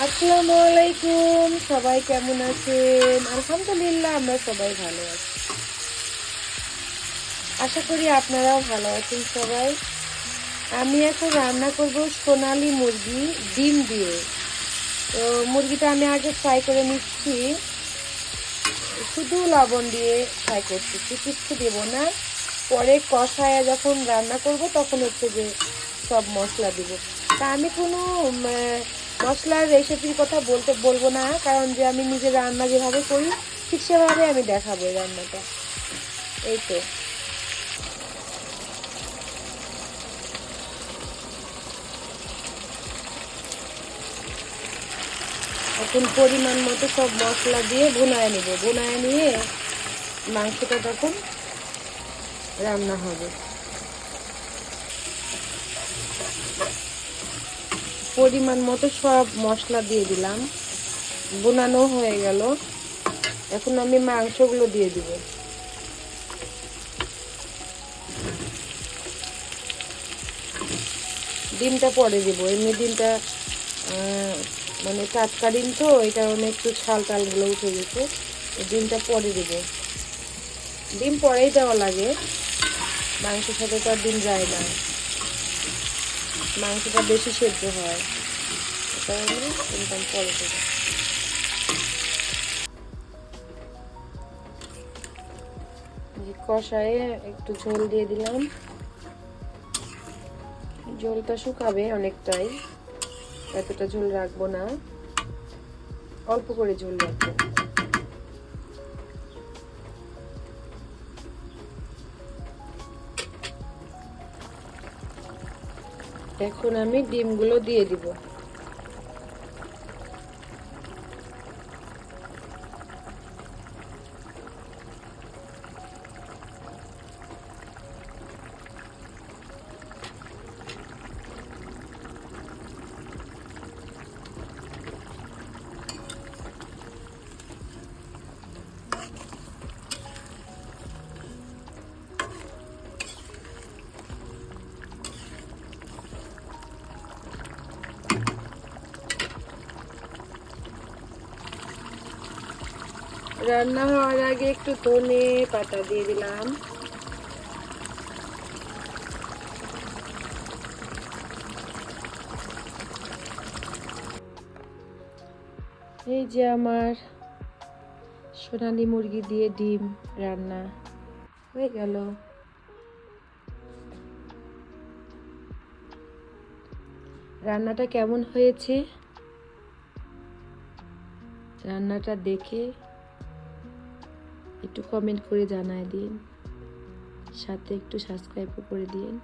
আসসালামু আলাইকুম, সবাই কেমন আছেন? আলহামদুলিল্লাহ, আমরা সবাই ভালো আছি। আশা করি আপনারাও ভালো আছেন সবাই। আমি এখন রান্না করব সোনালী মুরগি ডিম দিয়ে। তো মুরগিটা আমি আগে ফ্রাই করে নিচ্ছি, শুধু লবণ দিয়ে ফ্রাই করতেছি, কিচ্ছু দেব না। পরে কষায় যখন রান্না করব তখন হচ্ছে যে সব মশলা দিব। তা আমি কোনো মশলার রেসিপির কথা বলবো না, কারণ যে আমি নিজে রান্না যেভাবে করি ঠিক সেভাবে আমি দেখাবো এই রান্নাটা। এই তো এখন পরিমাণ মতো সব মশলা দিয়ে ভুনায় নেব, ভুনায় নিয়ে মাংসটা তখন রান্না হবে। পরিমাণ মতো সব মশলা দিয়ে দিলাম, ভুনানো হয়ে গেল। এখন আমি মাংসগুলো দিয়ে দিব। ডিমটা পরে দিব, এমনি ডিমটা মানে টাটকা ডিম তো, এই কারণে একটু ছাল টালগুলো উঠে গেছে। ডিমটা পরে দিব, ডিম পরেই দেওয়া লাগে, মাংসের সাথে তো আর ডিম যায় না, মাংসটা বেশি সেদ্ধ হয়, এই কারণে ডিমটা পরে দেব। কষায়ে একটু ঝোল দিয়ে দিলাম, ঝোলটা শুকাবে অনেকটাই, এতটা ঝোল রাখবো না, অল্প করে ঝোল রাখবো। এখন আমি ডিমগুলো দিয়ে দিব। রান্না হওয়ার আগে একটু ধনে পাতা দিয়ে দিলাম। এই যে আমার সোনালী মুরগি দিয়ে ডিম রান্না হয়ে গেল। রান্নাটা কেমন হয়েছে রান্নাটা দেখে একটু কমেন্ট করে জানায় দিন, সাথে একটু সাবস্ক্রাইবও করে দিন।